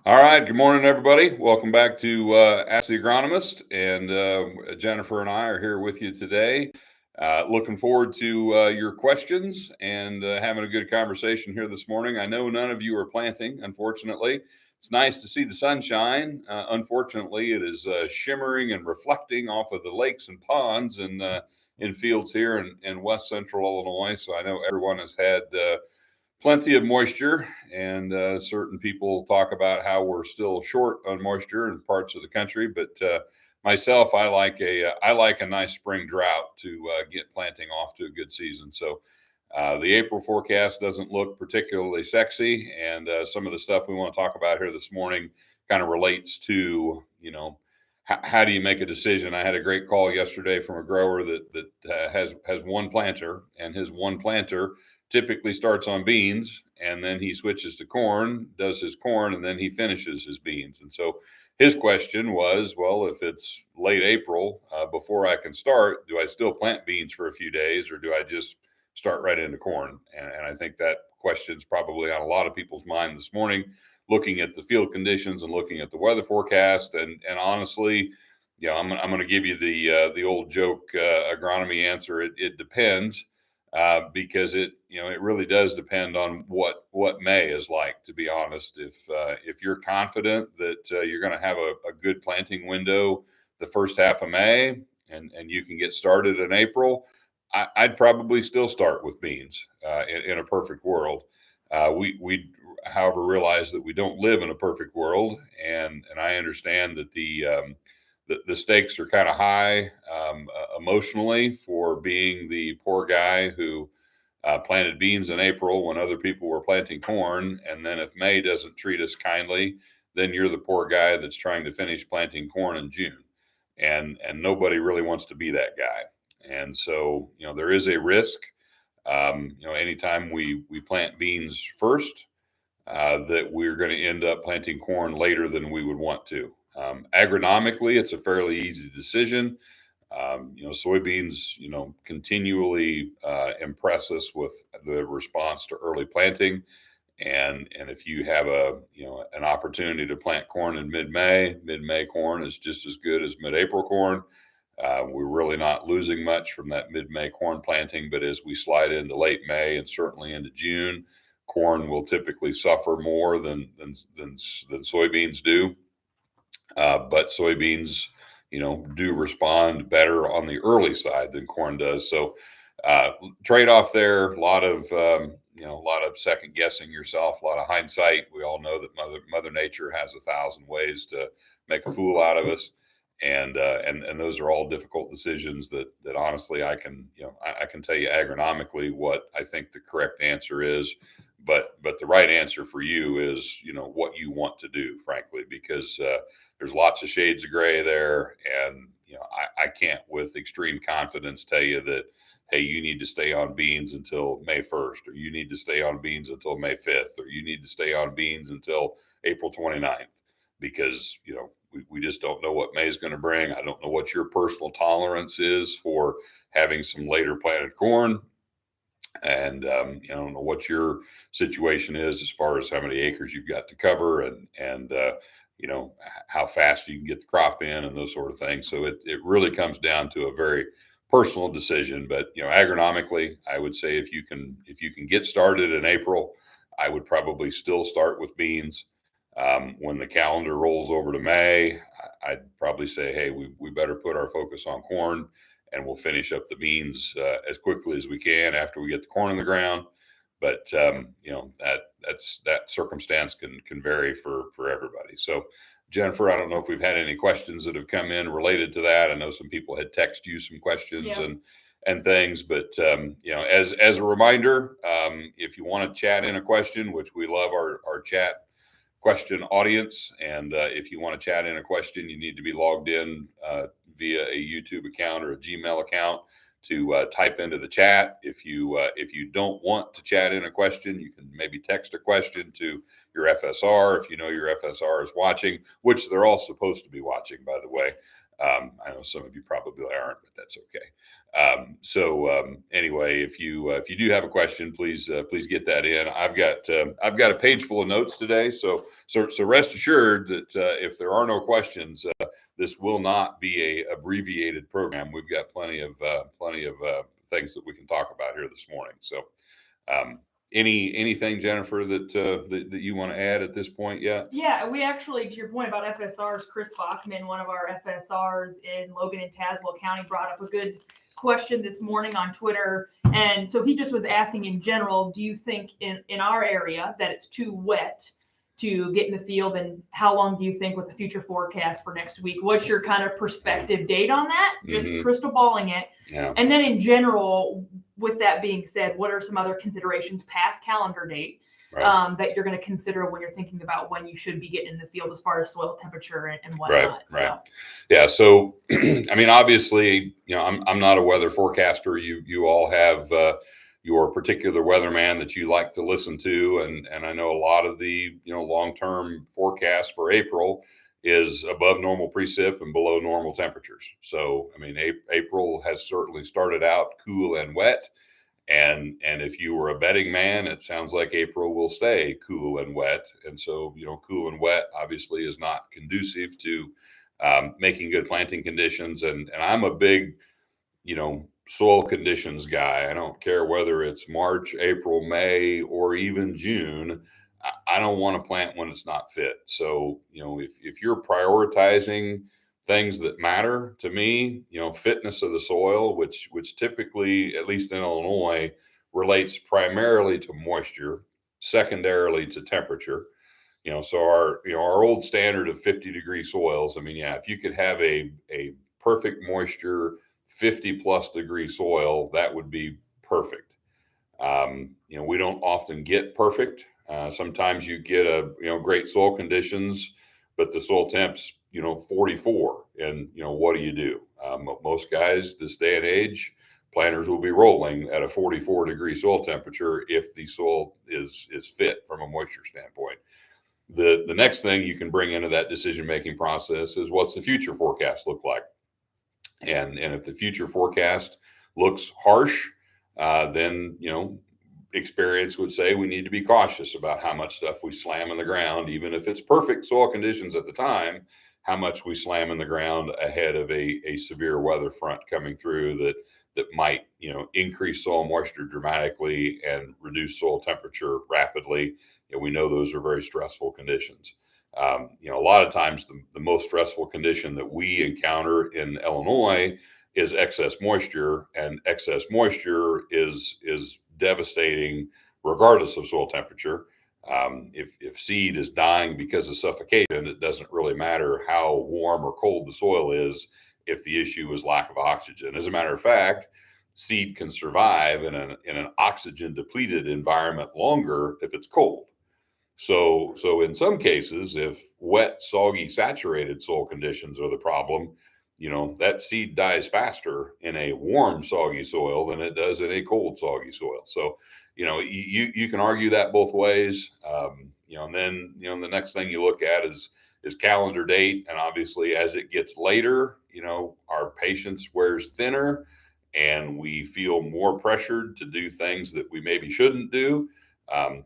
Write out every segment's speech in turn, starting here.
All right. Good morning, everybody. Welcome back to Ask the Agronomist. And Jennifer and I are here with you today. Looking forward to your questions and having a good conversation here this morning. I know none of you are planting, unfortunately. It's nice to see the sunshine. Unfortunately, it is shimmering and reflecting off of the lakes and ponds and in fields here in west central Illinois. So I know everyone has had plenty of moisture, and certain people talk about how we're still short on moisture in parts of the country. But myself, I like a nice spring drought to get planting off to a good season. So the April forecast doesn't look particularly sexy, and some of the stuff we want to talk about here this morning kind of relates to how do you make a decision. I had a great call yesterday from a grower that has one planter, and his one planter typically starts on beans, and then he switches to corn, does his corn, and then he finishes his beans. And so his question was, well, if it's late April, before I can start, do I still plant beans for a few days, or do I just start right into corn? And I think that question's probably on a lot of people's mind this morning, looking at the field conditions and looking at the weather forecast. And honestly, I'm going to give you the old joke agronomy answer. It depends, because it really does depend on what May is like. To be honest, if you're confident that you're going to have a good planting window the first half of May, and you can get started in April, I'd probably still start with beans in a perfect world. We however realize that we don't live in a perfect world, and I understand that the stakes are kind of high, emotionally, for being the poor guy who planted beans in April when other people were planting corn. And then if May doesn't treat us kindly, then you're the poor guy that's trying to finish planting corn in June. And nobody really wants to be that guy. And so, there is a risk. Anytime we plant beans first, that we're going to end up planting corn later than we would want to. Agronomically, it's a fairly easy decision. Soybeans, continually impress us with the response to early planting. And if you have an opportunity to plant corn in mid-May corn is just as good as mid-April corn. We're really not losing much from that mid-May corn planting, but as we slide into late May and certainly into June, corn will typically suffer more than soybeans do. But soybeans, do respond better on the early side than corn does. So trade off there. A lot of second guessing yourself, a lot of hindsight. We all know that Mother Nature has 1,000 ways to make a fool out of us. And those are all difficult decisions that honestly I can tell you agronomically what I think the correct answer is, but the right answer for you is what you want to do, frankly, because there's lots of shades of gray there. And I can't with extreme confidence tell you that, hey, you need to stay on beans until May 1st, or you need to stay on beans until May 5th, or you need to stay on beans until April 29th, because we just don't know what May is going to bring. I don't know what your personal tolerance is for having some later planted corn. And I don't know what your situation is as far as how many acres you've got to cover, and how fast you can get the crop in and those sort of things. So it really comes down to a very personal decision. But agronomically, I would say if you can get started in April, I would probably still start with beans. When the calendar rolls over to May, I'd probably say, hey, we better put our focus on corn, and we'll finish up the beans as quickly as we can after we get the corn in the ground. But that circumstance can vary for everybody. So, Jennifer, I don't know if we've had any questions that have come in related to that. I know some people had texted you some questions, Yeah. and things, but as a reminder, if you want to chat in a question, which we love our chat question audience. And if you want to chat in a question, you need to be logged in via a YouTube account or a Gmail account to type into the chat. If you don't want to chat in a question, you can maybe text a question to your FSR if you know your FSR is watching, which they're all supposed to be watching, by the way. I know some of you probably aren't, but that's okay. Anyway, if you do have a question, please get that in. I've got a page full of notes today, so rest assured that if there are no questions, this will not be a abbreviated program. We've got plenty of things that we can talk about here this morning. So, anything, Jennifer, that you want to add at this point yet? Yeah, we actually, to your point about FSRs, Chris Bachman, one of our FSRs in Logan and Tazewell County, brought up a good question this morning on Twitter. And so he just was asking in general, do you think in our area that it's too wet to get in the field, and how long do you think with the future forecast for next week? What's your kind of perspective date on that? Just crystal balling it. Yeah. And then in general, with that being said, what are some other considerations past calendar date that you're going to consider when you're thinking about when you should be getting in the field as far as soil temperature and whatnot? Right. Yeah. So, I mean, obviously, I'm not a weather forecaster. You all have your particular weatherman that you like to listen to, and I know a lot of the long-term forecast for April is above normal precip and below normal temperatures. So, I mean, April has certainly started out cool and wet. And if you were a betting man, it sounds like April will stay cool and wet. And so, cool and wet obviously is not conducive to making good planting conditions. And I'm a big, soil conditions guy. I don't care whether it's March, April, May, or even June. I don't want to plant when it's not fit. So, if you're prioritizing things that matter to me, fitness of the soil, which typically, at least in Illinois, relates primarily to moisture, secondarily to temperature. So our old standard of 50-degree soils. I mean, yeah, if you could have a perfect moisture 50+ degree soil, that would be perfect. We don't often get perfect. Sometimes you get great soil conditions, but the soil temps 44, and what do? Most guys this day and age, planters will be rolling at a 44-degree soil temperature if the soil is fit from a moisture standpoint. The next thing you can bring into that decision-making process is, what's the future forecast look like? And if the future forecast looks harsh, then experience would say we need to be cautious about how much stuff we slam in the ground, even if it's perfect soil conditions at the time. How much we slam in the ground ahead of a severe weather front coming through that might increase soil moisture dramatically and reduce soil temperature rapidly. We know those are very stressful conditions. A lot of times the most stressful condition that we encounter in Illinois is excess moisture, and excess moisture is devastating regardless of soil temperature. If seed is dying because of suffocation, it doesn't really matter how warm or cold the soil is if the issue is lack of oxygen. As a matter of fact, seed can survive in an oxygen depleted environment longer if it's cold. So in some cases, if wet, soggy, saturated soil conditions are the problem, that seed dies faster in a warm, soggy soil than it does in a cold, soggy soil. So, you can argue that both ways. And then, the next thing you look at is calendar date. And obviously, as it gets later, our patience wears thinner and we feel more pressured to do things that we maybe shouldn't do.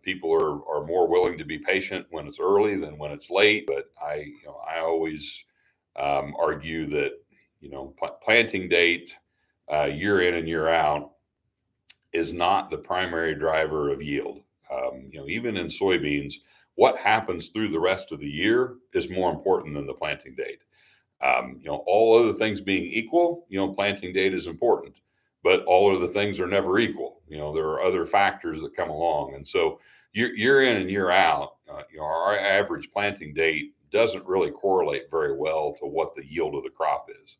People are more willing to be patient when it's early than when it's late. But I always argue that planting date year in and year out is not the primary driver of yield. Even in soybeans, what happens through the rest of the year is more important than the planting date. All other things being equal, planting date is important, but all of the things are never equal. There are other factors that come along. And so year in and year out, our average planting date doesn't really correlate very well to what the yield of the crop is.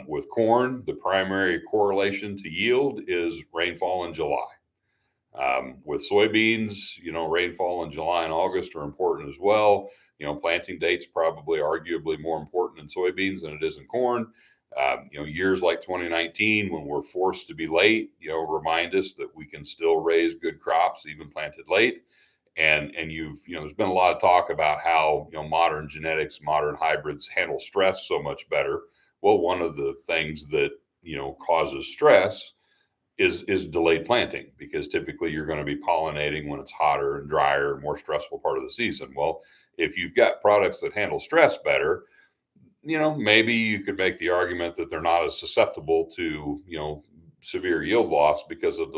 With corn, the primary correlation to yield is rainfall in July. With soybeans, rainfall in July and August are important as well. Planting date's probably arguably more important in soybeans than it is in corn. Years like 2019, when we're forced to be late, remind us that we can still raise good crops even planted late. And there's been a lot of talk about how modern genetics, modern hybrids handle stress so much better. Well, one of the things that, causes stress is delayed planting, because typically you're going to be pollinating when it's hotter and drier and more stressful part of the season. Well, if you've got products that handle stress better, maybe you could make the argument that they're not as susceptible to, severe yield loss because of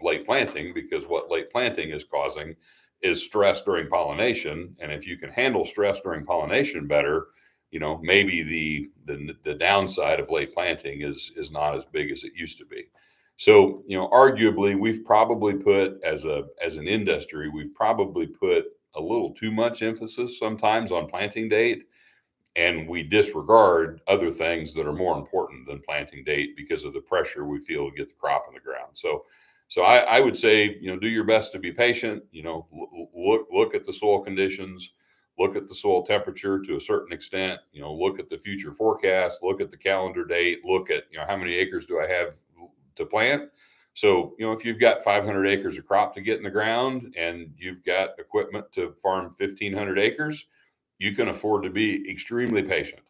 late planting, because what late planting is causing is stress during pollination. And if you can handle stress during pollination better, maybe the downside of late planting is not as big as it used to be. So, arguably, we've probably put as an industry, we've probably put a little too much emphasis sometimes on planting date, and we disregard other things that are more important than planting date because of the pressure we feel to get the crop in the ground. So I would say, do your best to be patient. Look at the soil conditions, look at the soil temperature to a certain extent. Look at the future forecast, look at the calendar date, look at how many acres do I have to plant. So, if you've got 500 acres of crop to get in the ground and you've got equipment to farm 1,500 acres, you can afford to be extremely patient.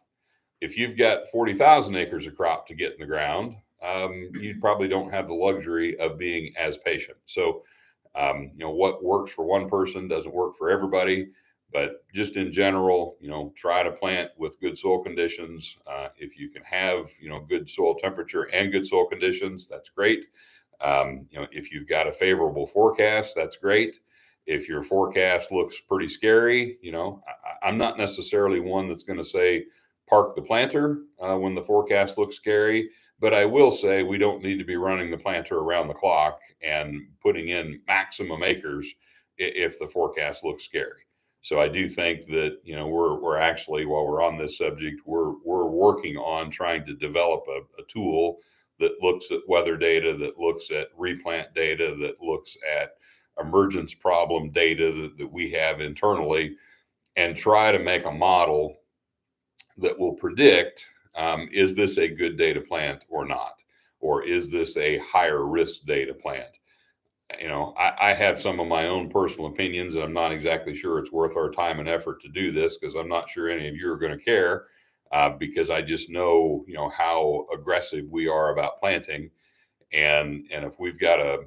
If you've got 40,000 acres of crop to get in the ground, you probably don't have the luxury of being as patient. So, what works for one person doesn't work for everybody. But just in general, try to plant with good soil conditions. If you can have, good soil temperature and good soil conditions, that's great. If you've got a favorable forecast, that's great. If your forecast looks pretty scary, I'm not necessarily one that's going to say park the planter when the forecast looks scary, but I will say we don't need to be running the planter around the clock and putting in maximum acres if the forecast looks scary. So I do think that we're actually, while we're on this subject, we're working on trying to develop a tool that looks at weather data, that looks at replant data, that looks at emergence problem data that we have internally, and try to make a model that will predict, is this a good day to plant or not? Or is this a higher risk day to plant? I have some of my own personal opinions, and I'm not exactly sure it's worth our time and effort to do this, because I'm not sure any of you are going to care, because I just know, how aggressive we are about planting. And if we've got a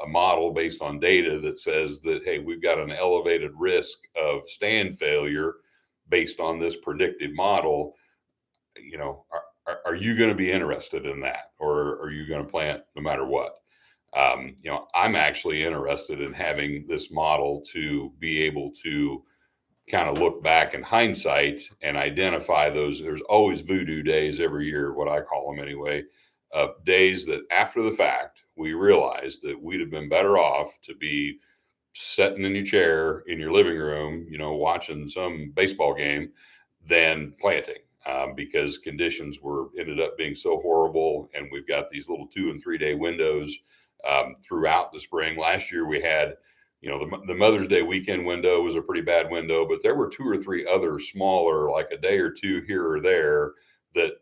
model based on data that says that, hey, we've got an elevated risk of stand failure based on this predictive model, are you going to be interested in that, or are you going to plant no matter what? I'm actually interested in having this model to be able to kind of look back in hindsight and identify those. There's always voodoo days every year, what I call them anyway, days that after the fact, we realized that we'd have been better off to be sitting in your chair in your living room, watching some baseball game than planting, because conditions ended up being so horrible. And we've got these little 2 and 3 day windows throughout the spring. Last year we had, the Mother's Day weekend window was a pretty bad window, but there were 2 or 3 other smaller, like a day or two here or there, that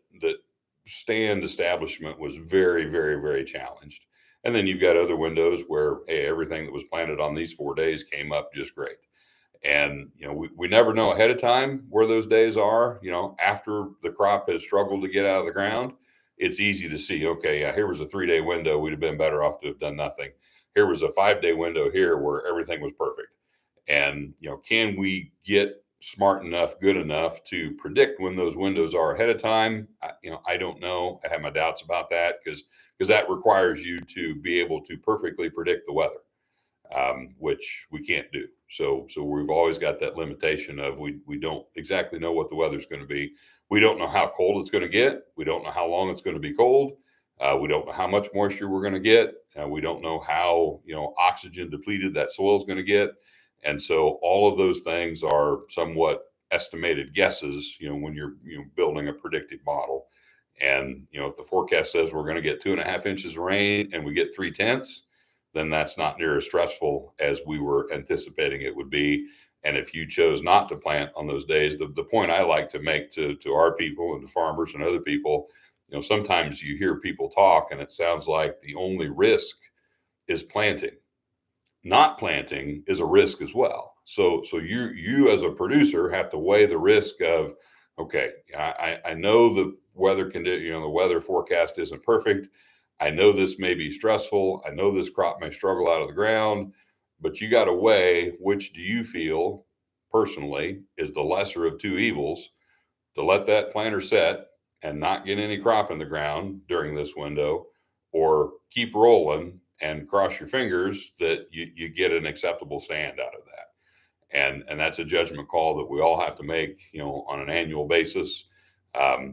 stand establishment was very, very, very challenged. And then you've got other windows where, hey, everything that was planted on these 4 days came up just great. And, we never know ahead of time where those days are. After the crop has struggled to get out of the ground, it's easy to see, okay, yeah, here was a 3 day window. We'd have been better off to have done nothing. Here was a 5 day window here where everything was perfect. And, can we get smart enough, good enough to predict when those windows are ahead of time? I don't know. I have my doubts about that, because that requires you to be able to perfectly predict the weather, which we can't do. So we've always got that limitation of we don't exactly know what the weather's going to be. We don't know how cold it's going to get. We don't know how long it's going to be cold. We don't know how much moisture we're going to get. We don't know how oxygen depleted that soil is going to get. And so all of those things are somewhat estimated guesses, when you're building a predictive model. And if the forecast says we're going to get 2.5 inches of rain and we get 3/10, then that's not near as stressful as we were anticipating it would be. And if you chose not to plant on those days, the point I like to make to our people and to farmers and other people, sometimes you hear people talk and it sounds like the only risk is planting. Not planting is a risk as well. So you as a producer have to weigh the risk of, okay, I know the the weather forecast isn't perfect. I know this may be stressful. I know this crop may struggle out of the ground, but you got to weigh which do you feel personally is the lesser of two evils, to let that planter set and not get any crop in the ground during this window, or keep rolling and cross your fingers that you get an acceptable stand out of that. And that's a judgment call that we all have to make, on an annual basis.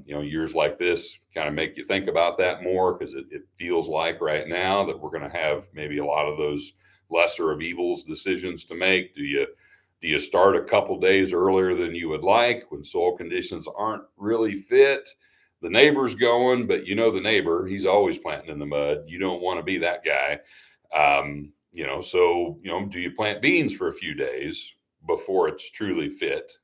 Years like this kind of make you think about that more, because it feels like right now that we're going to have maybe a lot of those lesser of evils decisions to make. Do you start a couple days earlier than you would like when soil conditions aren't really fit? The neighbor's going, but the neighbor, he's always planting in the mud. You don't want to be that guy. Do you plant beans for a few days before it's truly fit?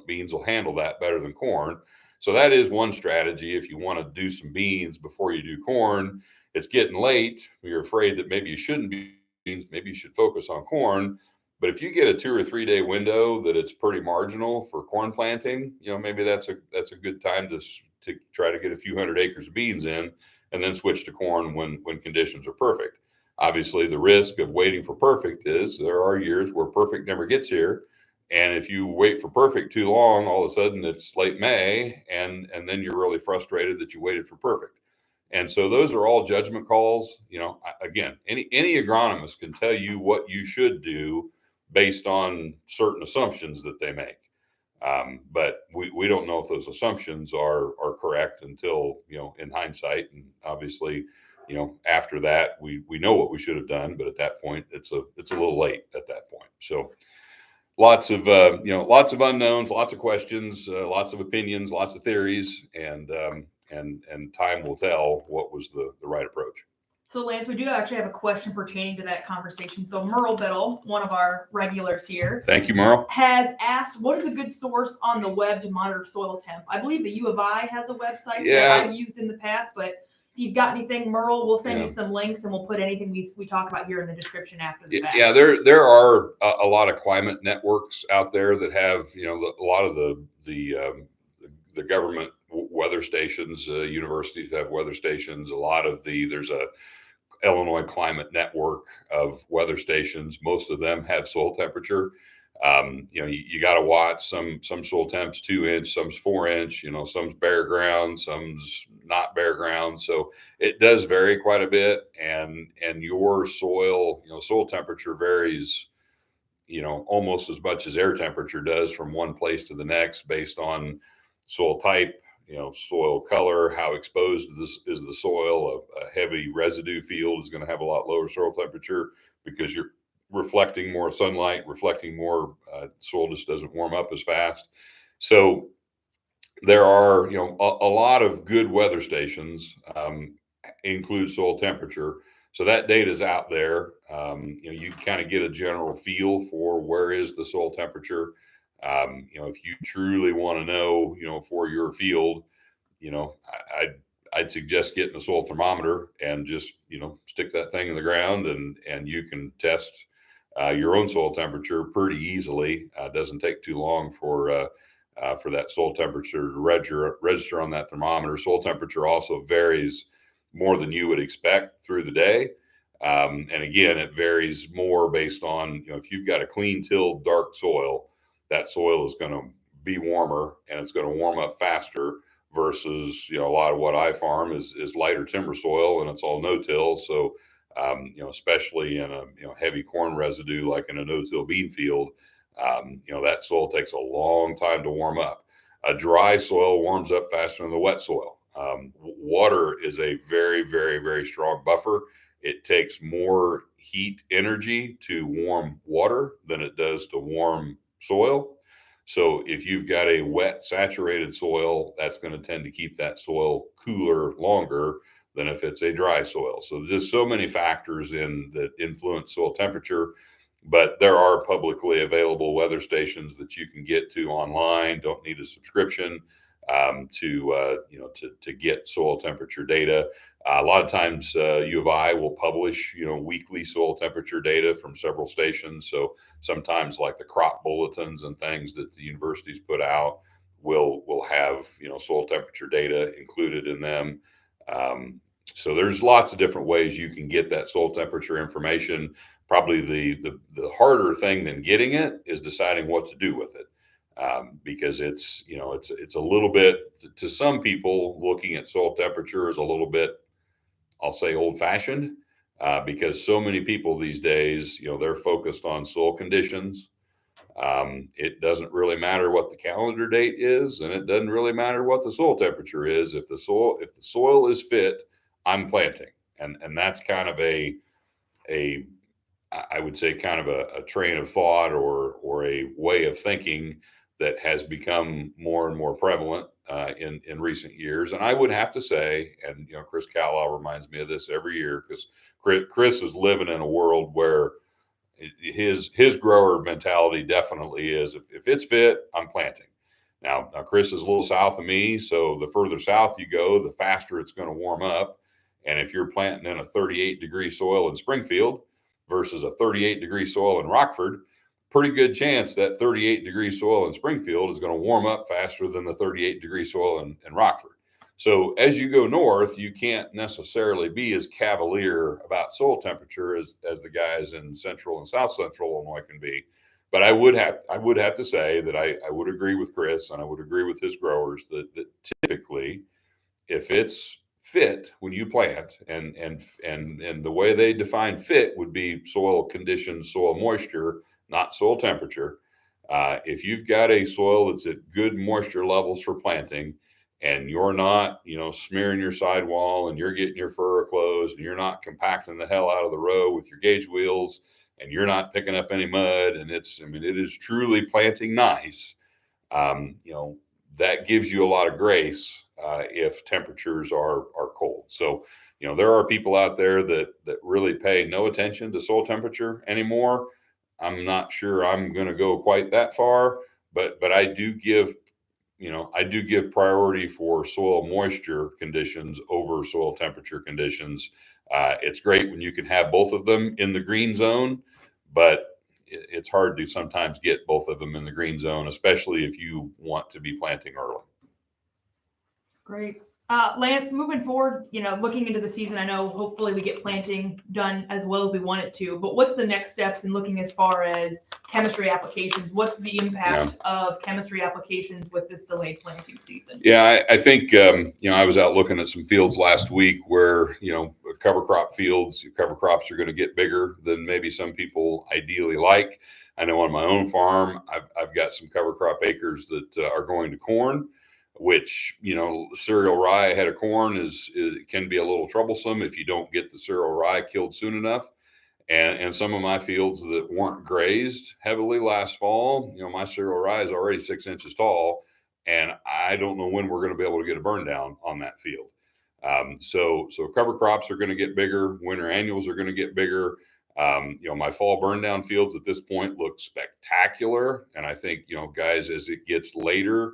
Beans will handle that better than corn. So that is one strategy. If you want to do some beans before you do corn, it's getting late, you're afraid that maybe you shouldn't be beans, maybe you should focus on corn. But if you get a 2 or 3 day window that it's pretty marginal for corn planting, maybe that's a good time to try to get a few hundred acres of beans in, and then switch to corn when conditions are perfect. Obviously, the risk of waiting for perfect is there are years where perfect never gets here. And if you wait for perfect too long, all of a sudden it's late May, and then you're really frustrated that you waited for perfect. And so those are all judgment calls. Again, any agronomist can tell you what you should do based on certain assumptions that they make. But we don't know if those assumptions are correct until, in hindsight. And obviously, after that, we know what we should have done, but at that point, it's a little late at that point. So lots of unknowns, lots of questions, lots of opinions, lots of theories, and time will tell what was the right approach. So, Lance, we do actually have a question pertaining to that conversation. So, Merle Biddle, one of our regulars here, thank you, Merle, has asked, what is a good source on the web to monitor soil temp? I believe the U of I has a website that I've used in the past, but if you've got anything, Merle, we'll send you some links, and we'll put anything we talk about here in the description after the fact. Yeah, there are a lot of climate networks out there that have, a lot of the government weather stations. Universities have weather stations. There's a Illinois Climate Network of weather stations. Most of them have soil temperature. You got to watch some soil temps 2 inch, some's 4 inch, some's bare ground, some's not bare ground. So it does vary quite a bit. And your soil temperature varies, almost as much as air temperature does from one place to the next, based on soil type, soil color, how exposed is the soil. A heavy residue field is going to have a lot lower soil temperature because you're reflecting more sunlight, reflecting more, soil just doesn't warm up as fast. So there are, a lot of good weather stations include soil temperature. So that data is out there. You kind of get a general feel for where is the soil temperature. If you truly want to know, for your field, I'd suggest getting a soil thermometer and just, stick that thing in the ground, and you can test your own soil temperature pretty easily. It doesn't take too long for that soil temperature to register on that thermometer. Soil temperature also varies more than you would expect through the day. And again, it varies more based on, if you've got a clean tilled dark soil, that soil is going to be warmer and it's going to warm up faster versus, a lot of what I farm is lighter timber soil and it's all no-till. So, especially in a, heavy corn residue, like in a no-till bean field, that soil takes a long time to warm up. A dry soil warms up faster than the wet soil. Water is a very, very, very strong buffer. It takes more heat energy to warm water than it does to warm soil. So if you've got a wet, saturated soil, that's going to tend to keep that soil cooler longer than if it's a dry soil. So there's so many factors that influence soil temperature. But there are publicly available weather stations that you can get to online. Don't need a subscription to get soil temperature data. A lot of times U of I will publish, weekly soil temperature data from several stations. So sometimes, like the crop bulletins and things that the universities put out, will have, soil temperature data included in them. So there's lots of different ways you can get that soil temperature information. Probably the harder thing than getting it is deciding what to do with it. Because it's a little bit, to some people, looking at soil temperature is a little bit, I'll say, old fashioned, because so many people these days, they're focused on soil conditions. It doesn't really matter what the calendar date is, and it doesn't really matter what the soil temperature is. If the soil is fit, I'm planting, and that's kind of a I would say kind of a train of thought or a way of thinking that has become more and more prevalent in recent years. And I would have to say, and Chris Callowell reminds me of this every year, because Chris is living in a world where his grower mentality definitely is, if it's fit, I'm planting. Now Chris is a little south of me, so the further south you go, the faster it's going to warm up. And if you're planting in a 38-degree soil in Springfield versus a 38-degree soil in Rockford, pretty good chance that 38-degree soil in Springfield is going to warm up faster than the 38-degree soil in Rockford. So as you go north, you can't necessarily be as cavalier about soil temperature as the guys in central and south central Illinois can be. But I would have to say that I would agree with Chris, and I would agree with his growers that typically, if it's fit when you plant, and the way they define fit would be soil conditions, soil moisture, not soil temperature. If you've got a soil that's at good moisture levels for planting, and you're not, smearing your sidewall, and you're getting your furrow closed, and you're not compacting the hell out of the row with your gauge wheels, and you're not picking up any mud, and it is truly planting nice. That gives you a lot of grace if temperatures are cold. So, there are people out there that really pay no attention to soil temperature anymore. I'm not sure I'm going to go quite that far, but I do give priority for soil moisture conditions over soil temperature conditions. It's great when you can have both of them in the green zone, but it's hard to sometimes get both of them in the green zone, especially if you want to be planting early. Great. Lance, moving forward, looking into the season, I know hopefully we get planting done as well as we want it to, but what's the next steps in looking as far as chemistry applications? What's the impact of chemistry applications with this delayed planting season? Yeah, I think, I was out looking at some fields last week where, cover crops are going to get bigger than maybe some people ideally like. I know on my own farm, I've got some cover crop acres that are going to corn, which, cereal rye ahead of corn can be a little troublesome if you don't get the cereal rye killed soon enough. And some of my fields that weren't grazed heavily last fall, my cereal rye is already 6 inches tall, and I don't know when we're going to be able to get a burn down on that field. So cover crops are going to get bigger. Winter annuals are going to get bigger. My fall burn down fields at this point look spectacular. And I think, guys, as it gets later,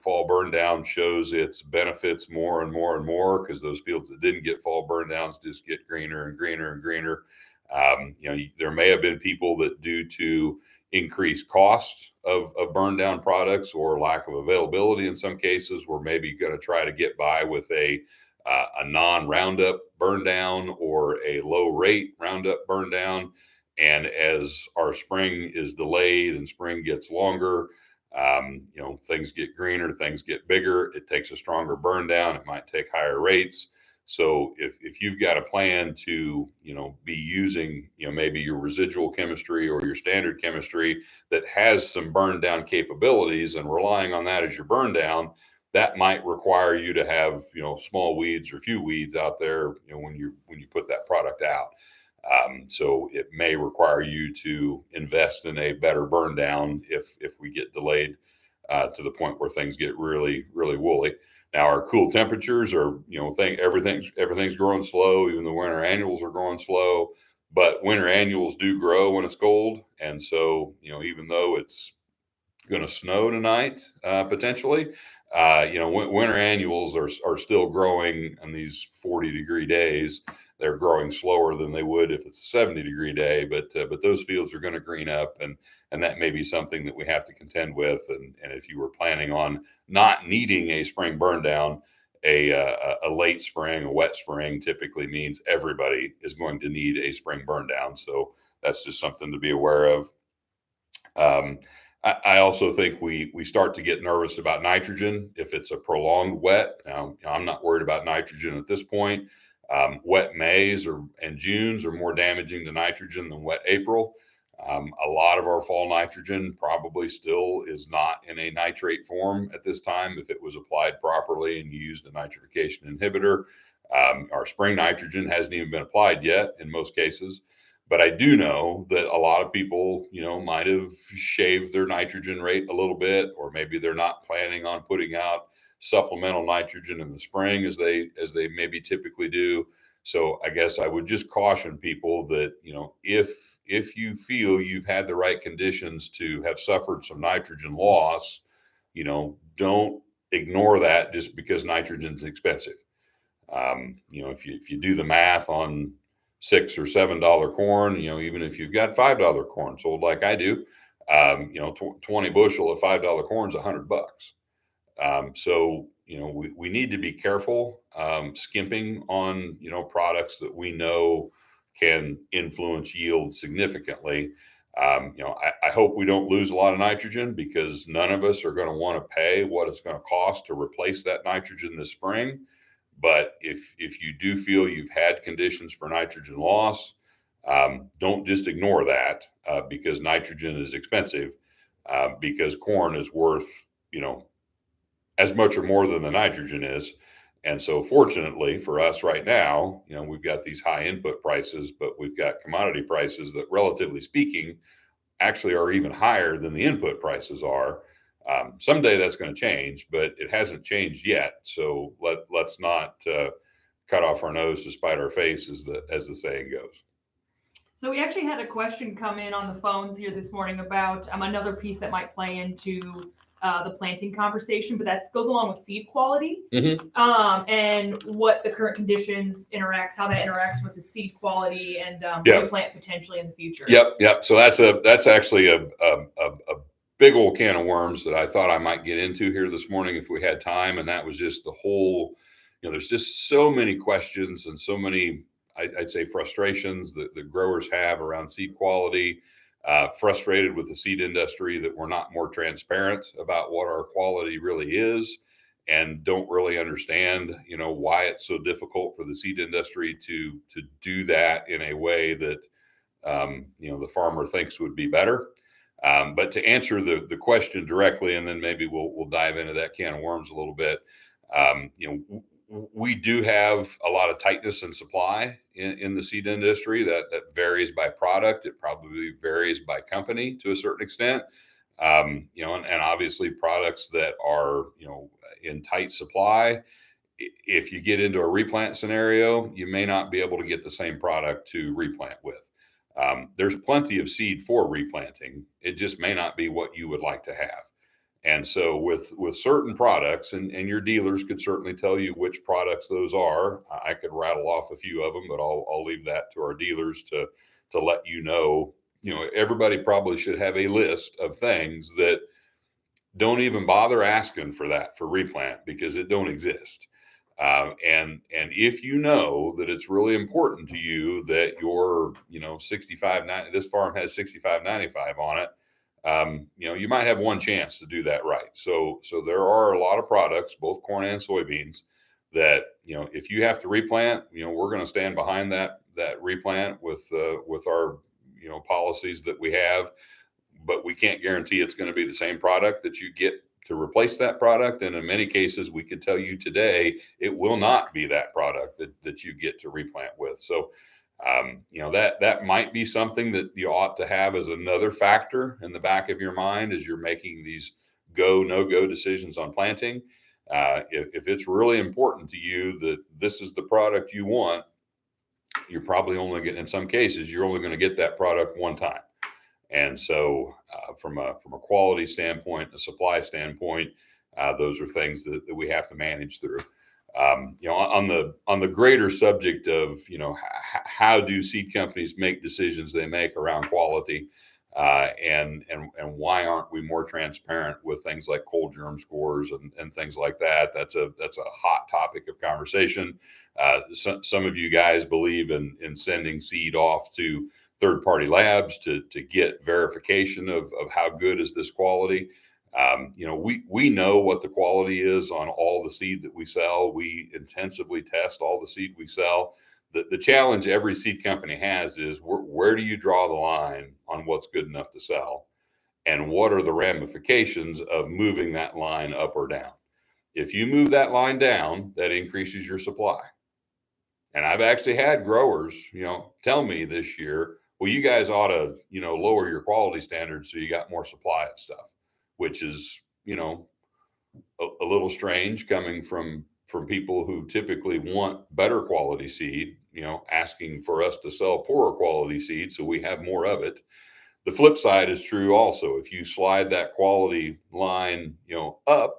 fall burn down shows its benefits more and more and more, because those fields that didn't get fall burn downs just get greener and greener and greener. There may have been people that, due to increased cost of burn down products or lack of availability in some cases, were maybe going to try to get by with a non-Roundup burn down or a low rate Roundup burn down. And as our spring is delayed and spring gets longer, things get greener, things get bigger. It takes a stronger burn down. It might take higher rates. So if you've got a plan to, be using, maybe your residual chemistry or your standard chemistry that has some burn down capabilities, and relying on that as your burn down, that might require you to have, small weeds or few weeds out there, when you put that product out. So it may require you to invest in a better burn down if we get delayed to the point where things get really, really woolly. Now, our cool temperatures are, everything's growing slow. Even the winter annuals are growing slow, but winter annuals do grow when it's cold. And so, even though it's going to snow tonight, potentially, winter annuals are still growing on these 40-degree days. they're growing slower than they would if it's a 70-degree day. But those fields are going to green up, and that may be something that we have to contend with. And if you were planning on not needing a spring burn down, a late spring, a wet spring typically means everybody is going to need a spring burn down. So that's just something to be aware of. I also think we start to get nervous about nitrogen if it's a prolonged wet. Now, I'm not worried about nitrogen at this point. Wet Mays and Junes are more damaging to nitrogen than wet April. A lot of our fall nitrogen probably still is not in a nitrate form at this time if it was applied properly and you used a nitrification inhibitor. Our spring nitrogen hasn't even been applied yet in most cases. But I do know that a lot of people, might have shaved their nitrogen rate a little bit, or maybe they're not planning on putting out supplemental nitrogen in the spring as they maybe typically do. So I guess I would just caution people that, if you feel you've had the right conditions to have suffered some nitrogen loss, don't ignore that just because nitrogen's expensive. If you do the math on $6 or $7 corn, even if you've got $5 corn sold like I do, 20 bushel of $5 corn is $100. So, we need to be careful, skimping on, products that we know can influence yield significantly. I hope we don't lose a lot of nitrogen, because none of us are going to want to pay what it's going to cost to replace that nitrogen this spring. But if you do feel you've had conditions for nitrogen loss, don't just ignore that, because nitrogen is expensive, because corn is worth, as much or more than the nitrogen is. And so fortunately for us right now, we've got these high input prices, but we've got commodity prices that, relatively speaking, actually are even higher than the input prices are. Someday that's going to change, but it hasn't changed yet. So let's not cut off our nose to spite our face, as the saying goes. So we actually had a question come in on the phones here this morning about another piece that might play into the planting conversation, but that goes along with seed quality, and what the current conditions how that interacts with the seed quality and replant potentially in the future. Yep. So that's actually a big old can of worms that I thought I might get into here this morning if we had time. And that was just the whole, there's just so many questions and so many, I'd say, frustrations that the growers have around seed quality, frustrated with the seed industry that we're not more transparent about what our quality really is, and don't really understand, why it's so difficult for the seed industry to do that in a way that, the farmer thinks would be better. But to answer the question directly, and then maybe we'll dive into that can of worms a little bit. We do have a lot of tightness in supply in the seed industry that varies by product. It probably varies by company to a certain extent. And obviously products that are, in tight supply, if you get into a replant scenario, you may not be able to get the same product to replant with. There's plenty of seed for replanting. It just may not be what you would like to have. And so with certain products, and your dealers could certainly tell you which products those are. I could rattle off a few of them, but I'll leave that to our dealers to let you know. Everybody probably should have a list of things that don't even bother asking for that for replant, because it don't exist. And if you know that it's really important to you that your 6590, this farm has 6595 on it, you might have one chance to do that right. So there are a lot of products, both corn and soybeans, that if you have to replant, we're going to stand behind that replant with our policies that we have, but we can't guarantee it's going to be the same product that you get to replace that product. And in many cases, we could tell you today, it will not be that product that you get to replant with. So, that might be something that you ought to have as another factor in the back of your mind as you're making these go, no go decisions on planting. If it's really important to you that this is the product you want, you're probably only getting, in some cases, you're only going to get that product one time. And so from a quality standpoint, a supply standpoint, those are things that we have to manage through. On the greater subject of, how do seed companies make decisions they make around quality, and why aren't we more transparent with things like cold germ scores and things like that? That's a hot topic of conversation. Some of you guys believe in sending seed off to third-party labs to get verification of how good is this quality. We know what the quality is on all the seed that we sell. We intensively test all the seed we sell. The challenge every seed company has is where do you draw the line on what's good enough to sell? And what are the ramifications of moving that line up or down? If you move that line down, that increases your supply. And I've actually had growers, tell me this year, well, you guys ought to, lower your quality standards so you got more supply of stuff, which is, a little strange coming from people who typically want better quality seed, asking for us to sell poorer quality seed so we have more of it. The flip side is true also. If you slide that quality line, up,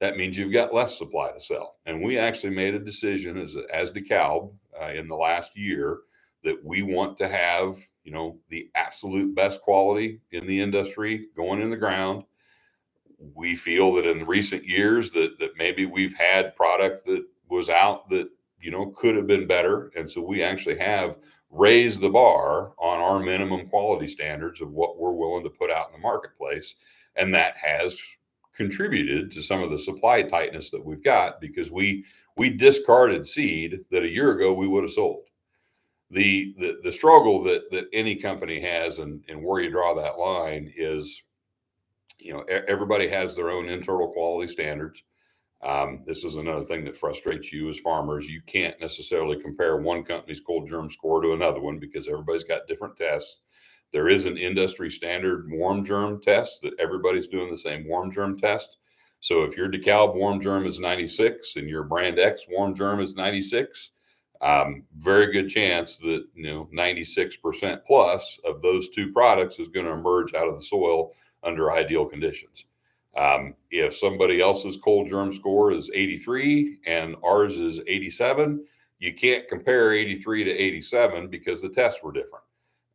that means you've got less supply to sell. And we actually made a decision as DeKalb in the last year that we want to have, the absolute best quality in the industry going in the ground. We feel that in recent years that maybe we've had product that was out that, could have been better. And so we actually have raised the bar on our minimum quality standards of what we're willing to put out in the marketplace. And that has contributed to some of the supply tightness that we've got because we discarded seed that a year ago we would have sold. The struggle that any company has and where you draw that line is, everybody has their own internal quality standards. This is another thing that frustrates you as farmers. You can't necessarily compare one company's cold germ score to another one because everybody's got different tests. There is an industry standard warm germ test that everybody's doing the same warm germ test. So if your DeKalb warm germ is 96 and your brand X warm germ is 96, very good chance that 96% plus of those two products is going to emerge out of the soil under ideal conditions. If somebody else's cold germ score is 83 and ours is 87, you can't compare 83 to 87 because the tests were different.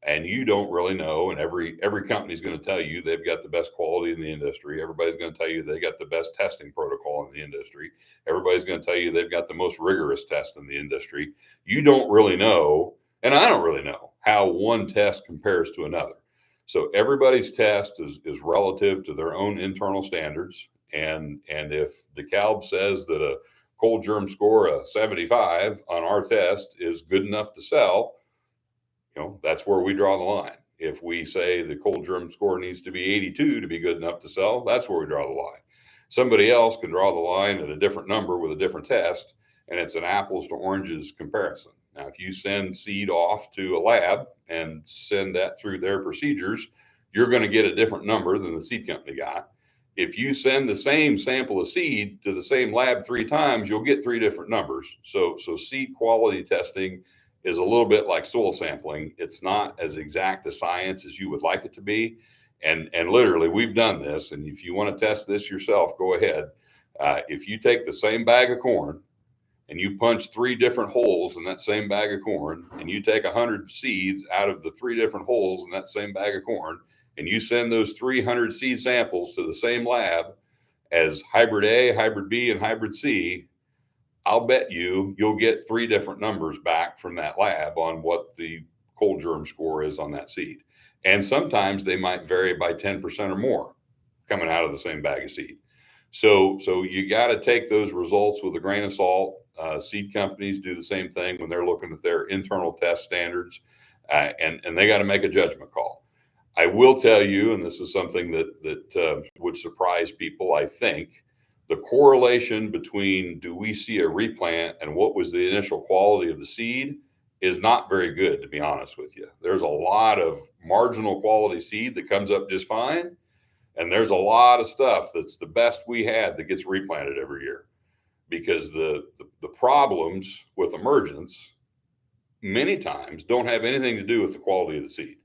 And you don't really know. And every company is going to tell you they've got the best quality in the industry. Everybody's going to tell you they got the best testing protocol in the industry. Everybody's going to tell you they've got the most rigorous test in the industry. You don't really know, and I don't really know how one test compares to another. So everybody's test is relative to their own internal standards. And if DeKalb says that a cold germ score of 75 on our test is good enough to sell, that's where we draw the line. If we say the cold germ score needs to be 82 to be good enough to sell, that's where we draw the line. Somebody else can draw the line at a different number with a different test, and it's an apples to oranges comparison. Now, if you send seed off to a lab and send that through their procedures, you're going to get a different number than the seed company got. If you send the same sample of seed to the same lab 3 times, you'll get 3 different numbers. So seed quality testing is a little bit like soil sampling. It's not as exact a science as you would like it to be. And literally, we've done this. And if you want to test this yourself, go ahead. If you take the same bag of corn and you punch 3 different holes in that same bag of corn, and you take 100 seeds out of the 3 different holes in that same bag of corn, and you send those 300 seed samples to the same lab as hybrid A, hybrid B, and hybrid C, I'll bet you'll get 3 different numbers back from that lab on what the cold germ score is on that seed. And sometimes they might vary by 10% or more coming out of the same bag of seed. So you got to take those results with a grain of salt. Seed companies do the same thing when they're looking at their internal test standards, and they got to make a judgment call. I will tell you, and this is something that would surprise people, I think, the correlation between do we see a replant and what was the initial quality of the seed is not very good, to be honest with you. There's a lot of marginal quality seed that comes up just fine. And there's a lot of stuff that's the best we had that gets replanted every year because the problems with emergence many times don't have anything to do with the quality of the seed.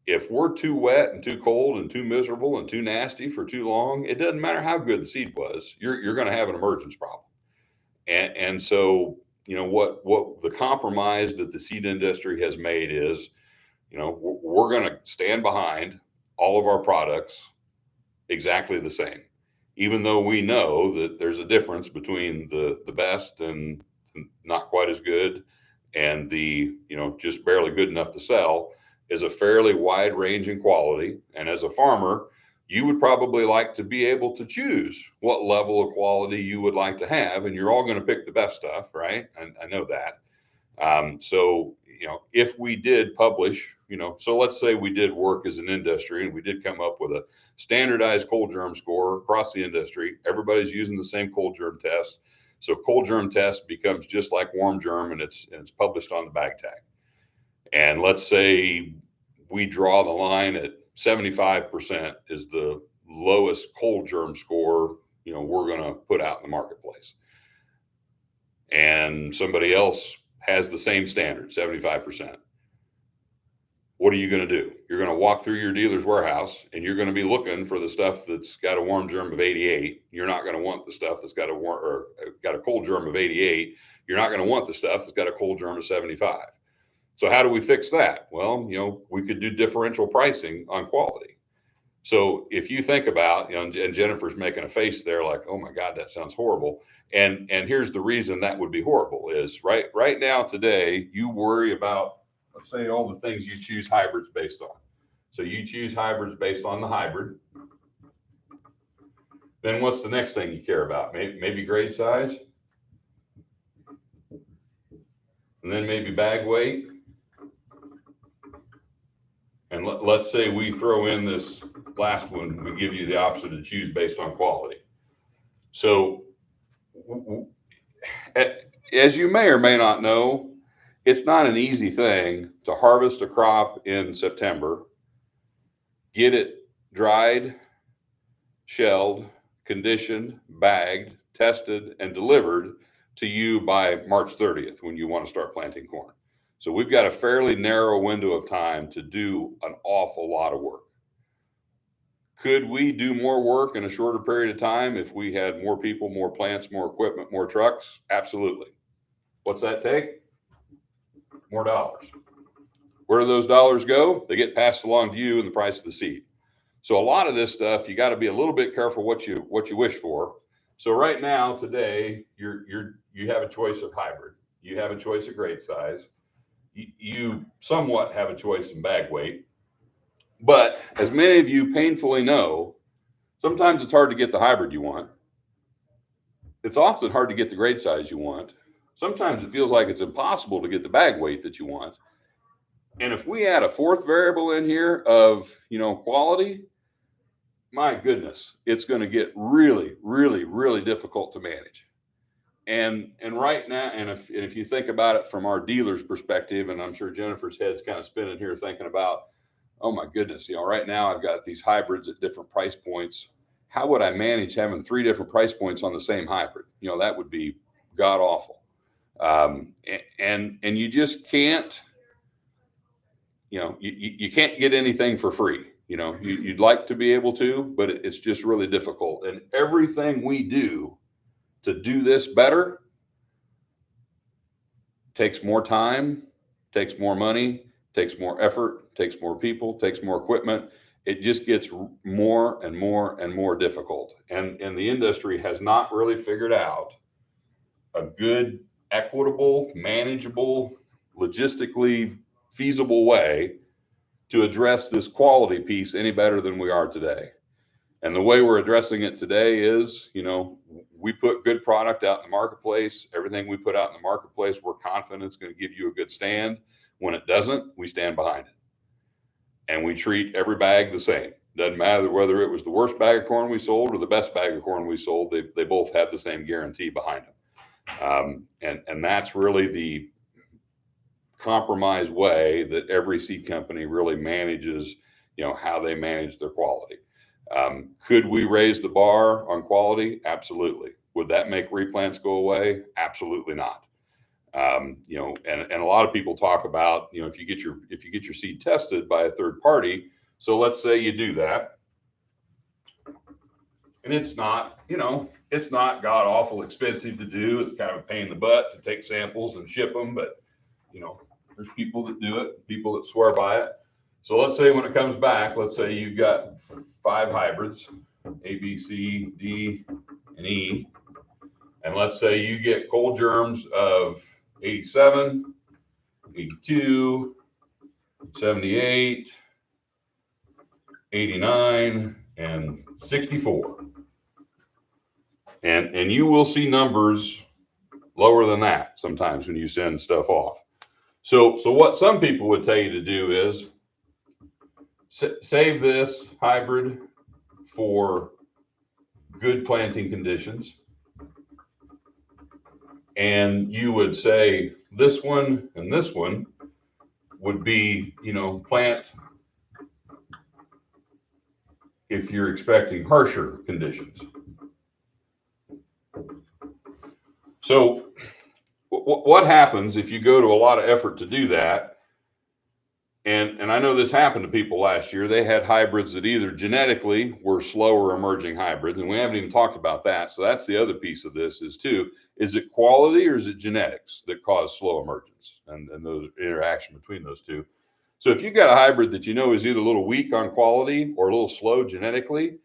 If we're too wet and too cold and too miserable and too nasty for too long, it doesn't matter how good the seed was, you're going to have an emergence problem. And so, what the compromise that the seed industry has made is, we're going to stand behind all of our products exactly the same, even though we know that there's a difference between the best and not quite as good, and the just barely good enough to sell, is a fairly wide range in quality. And as a farmer, you would probably like to be able to choose what level of quality you would like to have, and you're all going to pick the best stuff, right? I know that. So, if we did publish, so let's say we did work as an industry and we did come up with a standardized cold germ score across the industry, everybody's using the same cold germ test. So cold germ test becomes just like warm germ, and it's published on the bag tag. And let's say we draw the line at 75% is the lowest cold germ score, we're going to put out in the marketplace. And somebody else has the same standard, 75%. What are you going to do? You're going to walk through your dealer's warehouse and you're going to be looking for the stuff that's got a warm germ of 88. You're not going to want the stuff that's got a cold germ of 88. You're not going to want the stuff that's got a cold germ of 75. So how do we fix that? Well, we could do differential pricing on quality. So if you think about, and Jennifer's making a face there like, oh my God, that sounds horrible. And here's the reason that would be horrible is right now today, you worry about, let's say, all the things you choose hybrids based on. So you choose hybrids based on the hybrid. Then what's the next thing you care about? Maybe grade size. And then maybe bag weight. And let's say we throw in this last one, we give you the option to choose based on quality. So as you may or may not know, it's not an easy thing to harvest a crop in September, get it dried, shelled, conditioned, bagged, tested, and delivered to you by March 30th when you want to start planting corn. So we've got a fairly narrow window of time to do an awful lot of work. Could we do more work in a shorter period of time if we had more people, more plants, more equipment, more trucks? Absolutely. What's that take? More dollars. Where do those dollars go? They get passed along to you in the price of the seed. So a lot of this stuff, you got to be a little bit careful what you wish for. So right now, today, you have a choice of hybrid. You have a choice of grade size. You somewhat have a choice in bag weight. But as many of you painfully know, sometimes it's hard to get the hybrid you want. It's often hard to get the grade size you want. Sometimes it feels like it's impossible to get the bag weight that you want. And if we add a fourth variable in here of, quality, my goodness, it's going to get really, really, really difficult to manage. And right now, and if you think about it from our dealer's perspective, and I'm sure Jennifer's head's kind of spinning here thinking about, oh my goodness, right now I've got these hybrids at different price points. How would I manage having 3 different price points on the same hybrid? That would be god awful. And you just can't, you can't get anything for free. You'd like to be able to, but it's just really difficult. And everything we do to do this better takes more time, takes more money, takes more effort, takes more people, takes more equipment. It just gets more and more and more difficult. And the industry has not really figured out a good, equitable, manageable, logistically feasible way to address this quality piece any better than we are today. And the way we're addressing it today is, we put good product out in the marketplace. Everything we put out in the marketplace, we're confident it's going to give you a good stand. When it doesn't, we stand behind it. And we treat every bag the same. Doesn't matter whether it was the worst bag of corn we sold or the best bag of corn we sold, they both have the same guarantee behind them. And that's really the compromise way that every seed company really manages, how they manage their quality. Could we raise the bar on quality? Absolutely. Would that make replants go away? Absolutely not. And a lot of people talk about, if you get your seed tested by a third party. So let's say you do that. And it's not, it's not god awful expensive to do. It's kind of a pain in the butt to take samples and ship them, but there's people that do it, people that swear by it. So let's say when it comes back, let's say you've got 5 hybrids, A, B, C, D, and E. And let's say you get cold germs of 87, 82, 78, 89, and 64. And you will see numbers lower than that sometimes when you send stuff off. So what some people would tell you to do is save this hybrid for good planting conditions. And you would say this one and this one would be, plant if you're expecting harsher conditions. So what happens if you go to a lot of effort to do that? And I know this happened to people last year. They had hybrids that either genetically were slower emerging hybrids, and we haven't even talked about that. So that's the other piece of this is it quality or is it genetics that cause slow emergence and those interaction between those two? So if you've got a hybrid that is either a little weak on quality or a little slow genetically,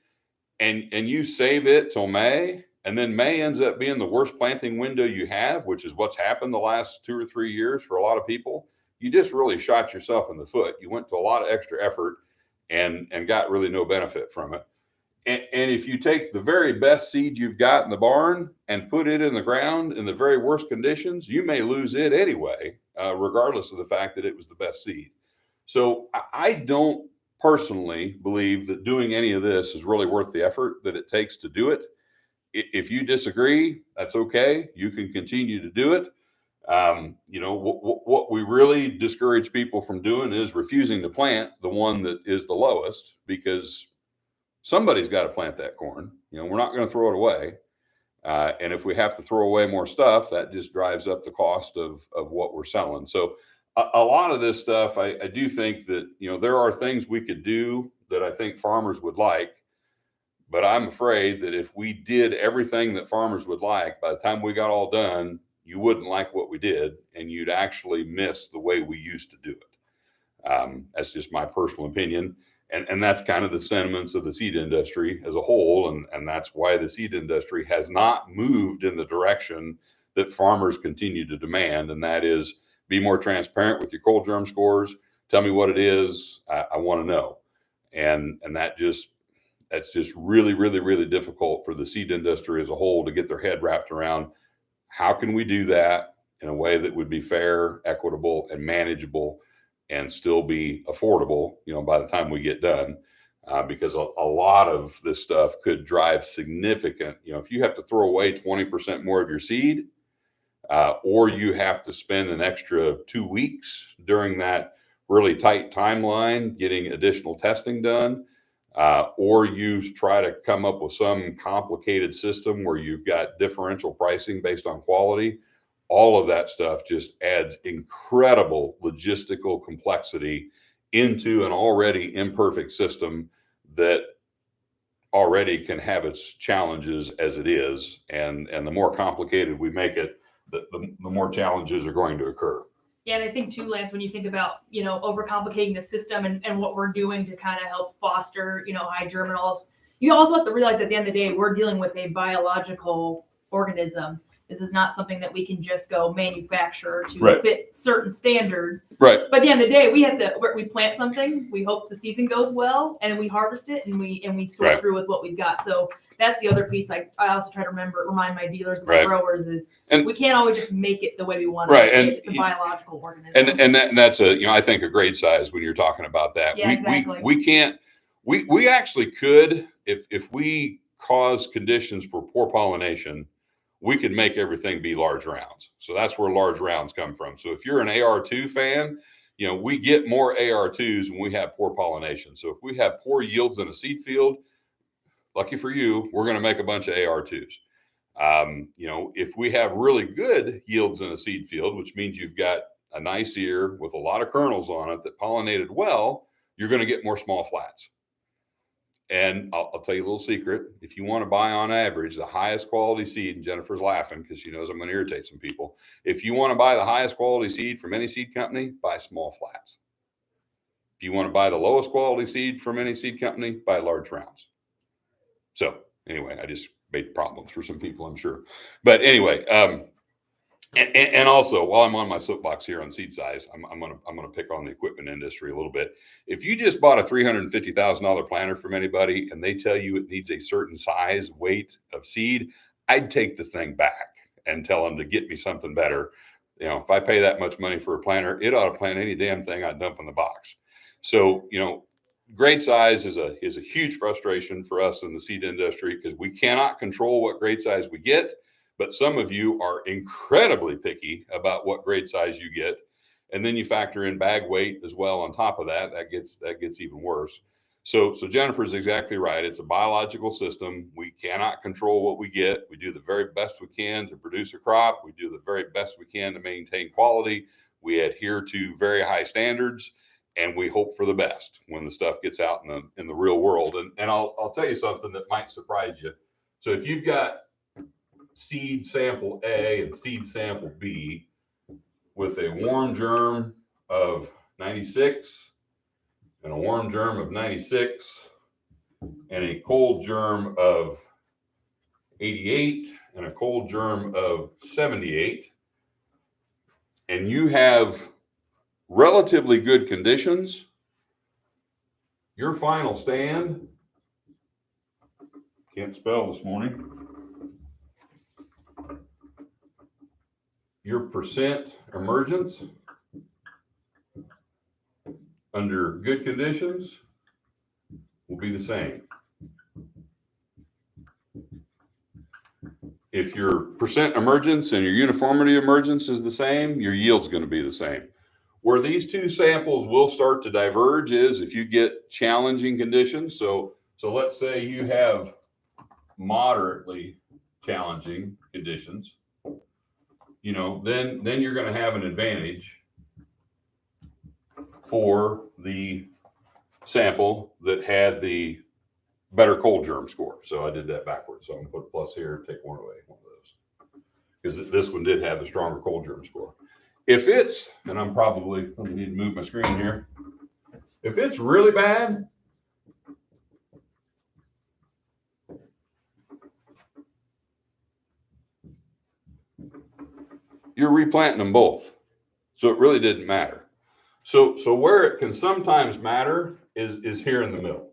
and you save it till May, and then May ends up being the worst planting window you have, which is what's happened the last 2 or 3 years for a lot of people, you just really shot yourself in the foot. You went to a lot of extra effort and got really no benefit from it. And if you take the very best seed you've got in the barn and put it in the ground in the very worst conditions, you may lose it anyway, regardless of the fact that it was the best seed. So I don't personally believe that doing any of this is really worth the effort that it takes to do it. If you disagree, that's okay. You can continue to do it. What we really discourage people from doing is refusing to plant the one that is the lowest, because somebody's got to plant that corn. We're not going to throw it away. And if we have to throw away more stuff, that just drives up the cost of what we're selling. So a lot of this stuff, I do think that, there are things we could do that I think farmers would like. But I'm afraid that if we did everything that farmers would like, by the time we got all done, you wouldn't like what we did, and you'd actually miss the way we used to do it. That's just my personal opinion. And that's kind of the sentiments of the seed industry as a whole. And that's why the seed industry has not moved in the direction that farmers continue to demand. And that is, be more transparent with your cold germ scores. Tell me what it is. I want to know. And that's just really, really, really difficult for the seed industry as a whole to get their head wrapped around. How can we do that in a way that would be fair, equitable, and manageable, and still be affordable, by the time we get done? Because a lot of this stuff could drive significant, if you have to throw away 20% more of your seed, or you have to spend an extra 2 weeks during that really tight timeline getting additional testing done, or you try to come up with some complicated system where you've got differential pricing based on quality, all of that stuff just adds incredible logistical complexity into an already imperfect system that already can have its challenges as it is. And the more complicated we make it, the more challenges are going to occur. Yeah, and I think too, Lance, when you think about, overcomplicating the system and what we're doing to kind of help foster, high germinals, you also have to realize at the end of the day, we're dealing with a biological organism. This is not something that we can just go manufacture to fit certain standards. Right. But at the end of the day, we plant something, we hope the season goes well, and we harvest it, and we sort through with what we've got. So that's the other piece I also try to remind my dealers and my growers is we can't always just make it the way we want it. And it's a biological organism. And that's I think a grade size when you're talking about that. Yeah, exactly. We can't, we actually could, if we cause conditions for poor pollination, we could make everything be large rounds. So that's where large rounds come from. So if you're an AR2 fan, we get more AR2s when we have poor pollination. So if we have poor yields in a seed field, lucky for you, we're going to make a bunch of AR2s. If we have really good yields in a seed field, which means you've got a nice ear with a lot of kernels on it that pollinated well, you're going to get more small flats. And I'll tell you a little secret. If you want to buy on average the highest quality seed, and Jennifer's laughing because she knows I'm going to irritate some people. If you want to buy the highest quality seed from any seed company, buy small flats. If you want to buy the lowest quality seed from any seed company, buy large rounds. So anyway, I just made problems for some people, I'm sure. But anyway, and also, while I'm on my soapbox here on seed size, I'm gonna pick on the equipment industry a little bit. If you just bought a $350,000 planter from anybody and they tell you it needs a certain size, weight of seed, I'd take the thing back and tell them to get me something better. If I pay that much money for a planter, it ought to plant any damn thing I dump in the box. So, grade size is a huge frustration for us in the seed industry because we cannot control what grade size we get. But some of you are incredibly picky about what grade size you get. And then you factor in bag weight as well on top of that. That gets even worse. So Jennifer's exactly right. It's a biological system. We cannot control what we get. We do the very best we can to produce a crop. We do the very best we can to maintain quality. We adhere to very high standards, and we hope for the best when the stuff gets out in the real world. And I'll tell you something that might surprise you. So if you've got seed sample A and seed sample B with a warm germ of 96 and a warm germ of 96 and a cold germ of 88 and a cold germ of 78, and you have relatively good conditions, your final stand, can't spell this morning, your percent emergence under good conditions will be the same. If your percent emergence and your uniformity emergence is the same, your yield's going to be the same. Where these two samples will start to diverge is if you get challenging conditions. So let's say you have moderately challenging conditions, then you're going to have an advantage for the sample that had the better cold germ score. So I did that backwards. So I'm going to put a plus here and take one away, one of those, because this one did have the stronger cold germ score. If it's, and I'm probably, let me need to move my screen here. If it's really bad, you're replanting them both. So it really didn't matter. So where it can sometimes matter is here in the middle.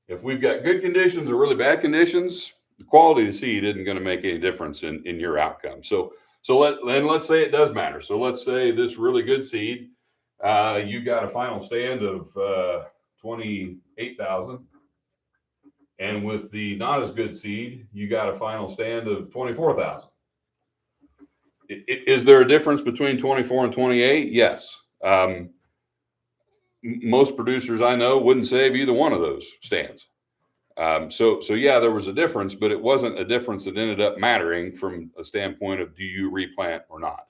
If we've got good conditions or really bad conditions, the quality of the seed isn't going to make any difference in your outcome. So let's say it does matter. So let's say this really good seed, you got a final stand of 28,000. And with the not as good seed, you got a final stand of 24,000. Is there a difference between 24 and 28? Yes. Most producers I know wouldn't save either one of those stands. So yeah, there was a difference, but it wasn't a difference that ended up mattering from a standpoint of do you replant or not.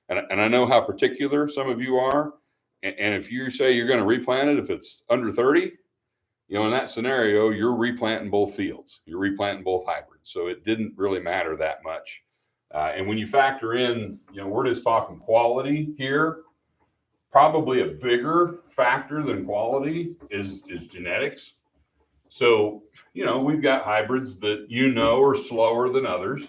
And I know how particular some of you are. And if you say you're going to replant it, if it's under 30, in that scenario, you're replanting both fields. You're replanting both hybrids. So it didn't really matter that much. And when you factor in, we're just talking quality here. Probably a bigger factor than quality is genetics. So, we've got hybrids that are slower than others.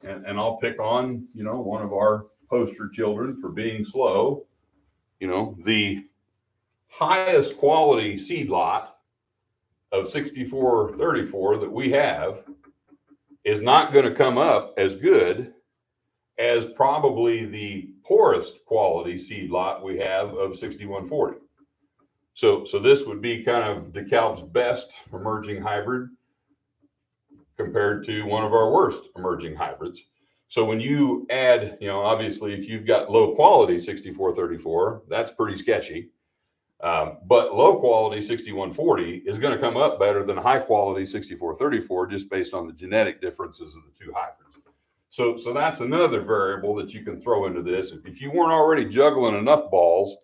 And I'll pick on, one of our poster children for being slow. The highest quality seed lot of 6434 that we have is not going to come up as good as probably the poorest quality seed lot we have of 6140. So this would be kind of DeKalb's best emerging hybrid compared to one of our worst emerging hybrids. So when you add, obviously if you've got low quality 6434, that's pretty sketchy. But low quality 6140 is going to come up better than high quality 6434 just based on the genetic differences of the two hybrids. So that's another variable that you can throw into this. If you weren't already juggling enough balls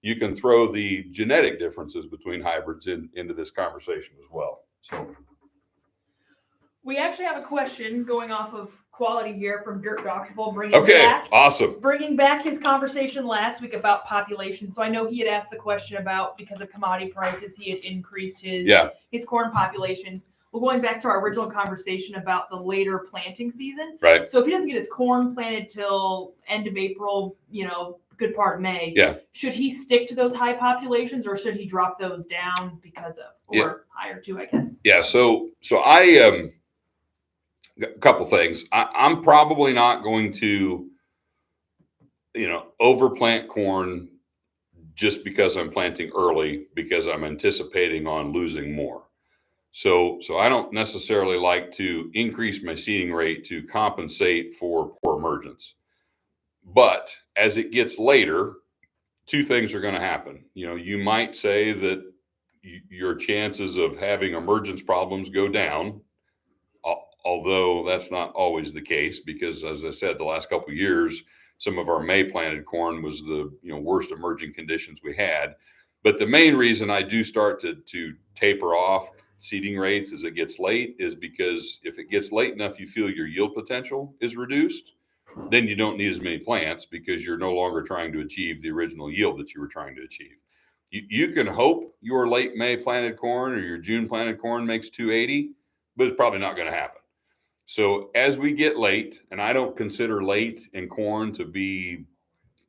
you can throw the genetic differences between hybrids into this conversation as well. So we actually have a question going off of quality here from Dirt Doctorful, awesome. Bringing back his conversation last week about population. So I know he had asked the question about, because of commodity prices, he had increased his corn populations. Well, going back to our original conversation about the later planting season. Right. So if he doesn't get his corn planted till end of April, good part of May, should he stick to those high populations, or should he drop those down because of, or higher too, I guess? Yeah. So I a couple things. I'm probably not going to, overplant corn just because I'm planting early, because I'm anticipating on losing more. So I don't necessarily like to increase my seeding rate to compensate for poor emergence. But as it gets later, two things are going to happen. You might say that your chances of having emergence problems go down, although that's not always the case, because as I said, the last couple of years, some of our May planted corn was the worst emerging conditions we had. But the main reason I do start to taper off seeding rates as it gets late is because if it gets late enough, you feel your yield potential is reduced, then you don't need as many plants because you're no longer trying to achieve the original yield that you were trying to achieve. You can hope your late May planted corn or your June planted corn makes 280, but it's probably not going to happen. So as we get late, and I don't consider late in corn to be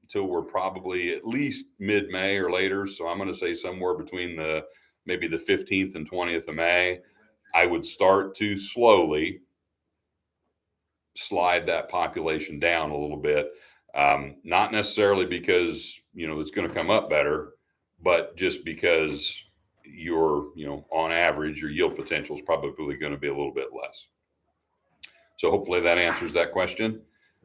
till we're probably at least mid-May or later. So I'm going to say somewhere between maybe the 15th and 20th of May, I would start to slowly slide that population down a little bit. Not necessarily because, it's going to come up better, but just because on average, your yield potential is probably going to be a little bit less. So hopefully that answers that question.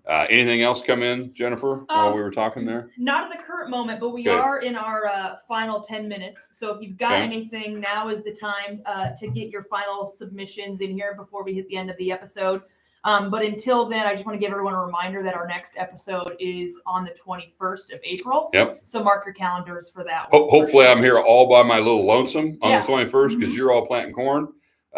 Anything else come in, Jennifer, while we were talking there? Not at the current moment, but we are in our final 10 minutes. So if you've got anything, now is the time to get your final submissions in here before we hit the end of the episode. But until then, I just want to give everyone a reminder that our next episode is on the 21st of April. Yep. So mark your calendars for that one. Hopefully I'm here all by my little lonesome on the 21st because you're all planting corn.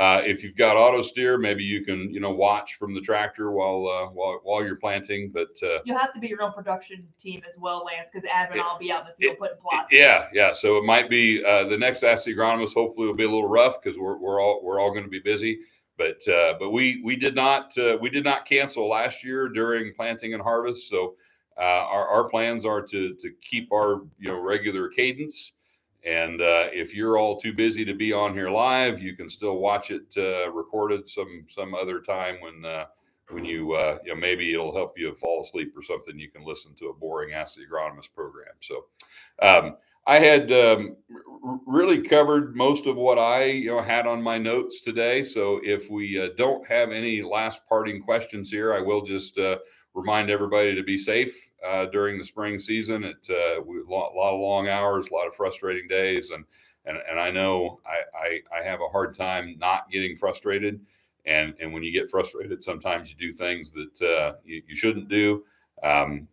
If you've got auto steer, maybe you can, watch from the tractor while you're planting. But you'll have to be your own production team as well, Lance, because Admin and I'll be out in the field putting plots. Yeah. So it might be the next Ask the Agronomist. Hopefully, will be a little rough because we're all going to be busy. But we did not cancel last year during planting and harvest. So our plans are to keep our regular cadence. And if you're all too busy to be on here live, you can still watch it recorded some other time when you maybe it'll help you fall asleep or something. You can listen to a boring Ask the Agronomist program. So I had really covered most of what I had on my notes today. So if we don't have any last parting questions here, I will just remind everybody to be safe during the spring season. It's a lot of long hours, a lot of frustrating days, and I know I have a hard time not getting frustrated. And when you get frustrated, sometimes you do things that you shouldn't do. I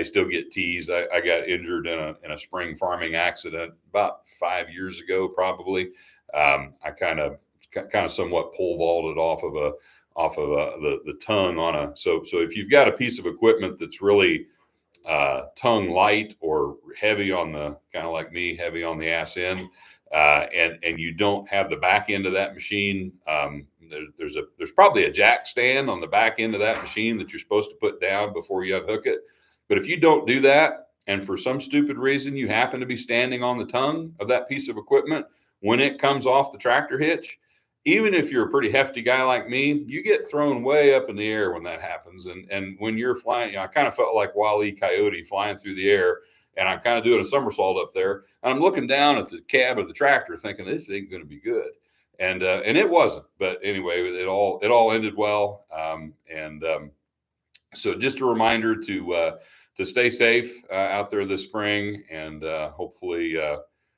still get teased. I got injured in a spring farming accident about 5 years ago, probably. I kind of somewhat pole vaulted off of the tongue on a. So if you've got a piece of equipment that's really tongue light or heavy on the, kind of like me, heavy on the ass end, and you don't have the back end of that machine, there's probably a jack stand on the back end of that machine that you're supposed to put down before you unhook it. But if you don't do that, and for some stupid reason you happen to be standing on the tongue of that piece of equipment when it comes off the tractor hitch, even if you're a pretty hefty guy like me, you get thrown way up in the air when that happens. And when you're flying, I kind of felt like Wile E. Coyote flying through the air, and I'm kind of doing a somersault up there. And I'm looking down at the cab of the tractor thinking, this ain't going to be good. And it wasn't. But anyway, it all ended well. So just a reminder to stay safe out there this spring, and hopefully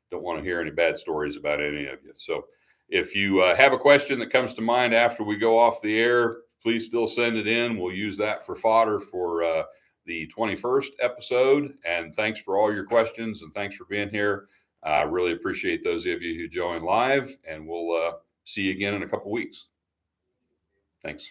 don't want to hear any bad stories about any of you. So if you have a question that comes to mind after we go off the air, please still send it in. We'll use that for fodder for the 21st episode. And thanks for all your questions and thanks for being here. I really appreciate those of you who joined live, and we'll see you again in a couple weeks. Thanks.